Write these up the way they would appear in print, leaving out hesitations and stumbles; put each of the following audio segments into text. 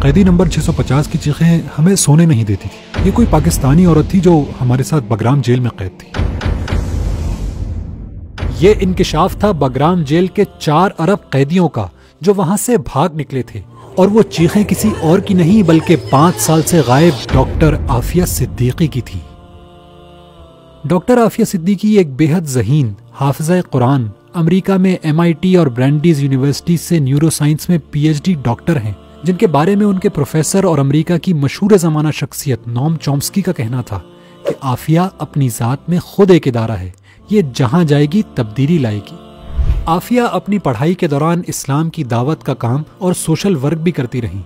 قیدی نمبر 650 کی چیخیں ہمیں سونے نہیں دیتی تھی۔ یہ کوئی پاکستانی عورت تھی جو ہمارے ساتھ بگرام جیل میں قید تھی۔ یہ انکشاف تھا بگرام جیل کے 4 ارب قیدیوں کا جو وہاں سے بھاگ نکلے تھے، اور وہ چیخیں کسی اور کی نہیں بلکہ 5 سال سے غائب ڈاکٹر عافیہ صدیقی کی تھی۔ ڈاکٹر عافیہ صدیقی ایک بے حد ذہین حافظہ قرآن، امریکہ میں MIT اور برینڈیز یونیورسٹی سے نیورو سائنس میں PhD ڈاکٹر ہیں، جن کے بارے میں ان کے پروفیسر اور امریکہ کی مشہور زمانہ شخصیت نوم چومسکی کا کہنا تھا کہ عافیہ اپنی ذات میں خود ایک ادارہ ہے، یہ جہاں جائے گی تبدیلی لائے گی۔ عافیہ اپنی پڑھائی کے دوران اسلام کی دعوت کا کام اور سوشل ورک بھی کرتی رہیں۔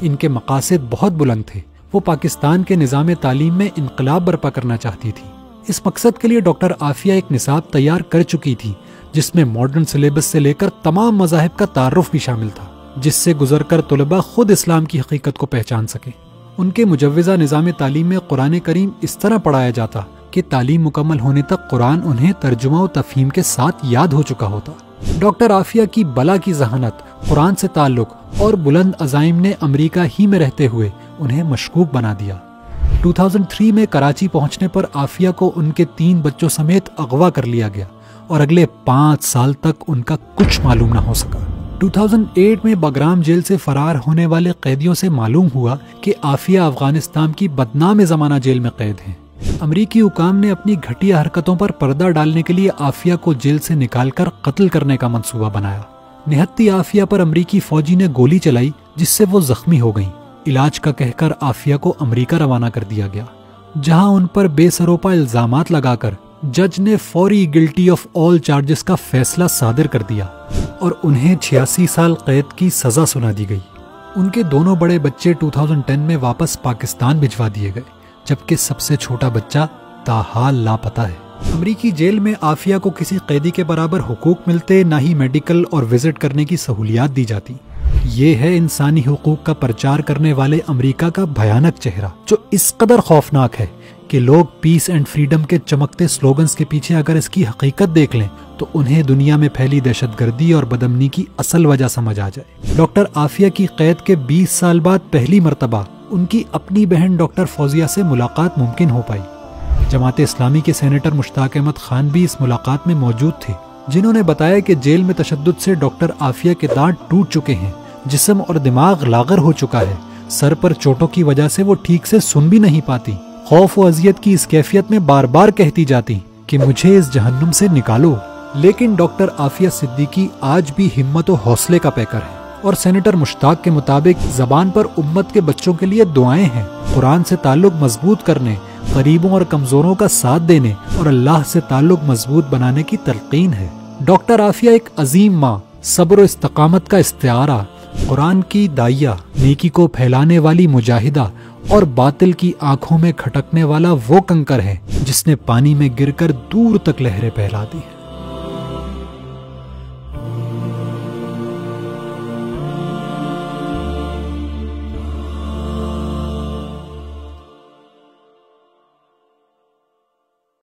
ان کے مقاصد بہت بلند تھے، وہ پاکستان کے نظام تعلیم میں انقلاب برپا کرنا چاہتی تھی۔ اس مقصد کے لیے ڈاکٹر عافیہ ایک نصاب تیار کر چکی تھی جس میں ماڈرن سلیبس سے لے کر تمام مذاہب کا تعارف بھی شامل تھا، جس سے گزر کر طلباء خود اسلام کی حقیقت کو پہچان سکیں۔ ان کے مجوزہ نظام تعلیم میں قرآن کریم اس طرح پڑھایا جاتا کہ تعلیم مکمل ہونے تک قرآن انہیں ترجمہ و تفہیم کے ساتھ یاد ہو چکا ہوتا۔ ڈاکٹر عافیہ کی بلا کی ذہانت، قرآن سے تعلق اور بلند عزائم نے امریکہ ہی میں رہتے ہوئے انہیں مشکوک بنا دیا۔ 2003 میں کراچی پہنچنے پر عافیہ کو ان کے 3 بچوں سمیت اغوا کر لیا گیا اور اگلے 5 سال تک ان کا کچھ معلوم نہ ہو سکا۔ 2008 میں بگرام جیل سے فرار ہونے والے قیدیوں سے معلوم ہوا کہ عافیہ افغانستان کی بدنام زمانہ جیل میں قید ہیں۔ امریکی حکام نے اپنی گھٹیا حرکتوں پر پردہ ڈالنے کے لیے عافیہ کو جیل سے نکال کر قتل کرنے کا منصوبہ بنایا۔ نہتی عافیہ پر امریکی فوجی نے گولی چلائی جس سے وہ زخمی ہو گئیں۔ علاج کا کہہ کر عافیہ کو امریکہ روانہ کر دیا گیا، جہاں ان پر بے سروپا الزامات لگا کر جج نے فوری گلٹی آف آل چارجز کا فیصلہ صادر کر دیا اور انہیں 86 سال قید کی سزا سنا دی گئی۔ ان کے دونوں بڑے بچے 2010 میں واپس پاکستان بھجوا دیے گئے، جبکہ سب سے چھوٹا بچہ تاحال لاپتہ ہے۔ امریکی جیل میں عافیہ کو کسی قیدی کے برابر حقوق ملتے، نہ ہی میڈیکل اور وزٹ کرنے کی سہولیات دی جاتی۔ یہ ہے انسانی حقوق کا پرچار کرنے والے امریکہ کا بھیانک چہرہ، جو اس قدر خوفناک ہے کہ لوگ پیس اینڈ فریڈم کے چمکتے سلوگنز کے پیچھے اگر اس کی حقیقت دیکھ لیں تو انہیں دنیا میں پھیلی دہشت گردی اور بدامنی کی اصل وجہ سمجھ آ جائے۔ ڈاکٹر عافیہ کی قید کے 20 سال بعد پہلی مرتبہ ان کی اپنی بہن ڈاکٹر فوزیہ سے ملاقات ممکن ہو پائی۔ جماعت اسلامی کے سینیٹر مشتاق احمد خان بھی اس ملاقات میں موجود تھے، جنہوں نے بتایا کہ جیل میں تشدد سے ڈاکٹر عافیہ کے دانت ٹوٹ چکے ہیں، جسم اور دماغ لاغر ہو چکا ہے، سر پر چوٹوں کی وجہ سے وہ ٹھیک سے سن بھی نہیں پاتی، خوف و اذیت کی اس کیفیت میں بار بار کہتی جاتی کہ مجھے اس جہنم سے نکالو۔ لیکن ڈاکٹر عافیہ صدیقی آج بھی ہمت و حوصلے کا پیکر ہے، اور سینیٹر مشتاق کے مطابق زبان پر امت کے بچوں کے لیے دعائیں ہیں، قرآن سے تعلق مضبوط کرنے، غریبوں اور کمزوروں کا ساتھ دینے اور اللہ سے تعلق مضبوط بنانے کی تلقین ہے۔ ڈاکٹر عافیہ ایک عظیم ماں، صبر و استقامت کا استعارہ، قرآن کی داعیہ، نیکی کو پھیلانے والی مجاہدہ اور باطل کی آنکھوں میں کھٹکنے والا وہ کنکر ہے جس نے پانی میں گر کر دور تک لہریں پھیلا دی ہیں۔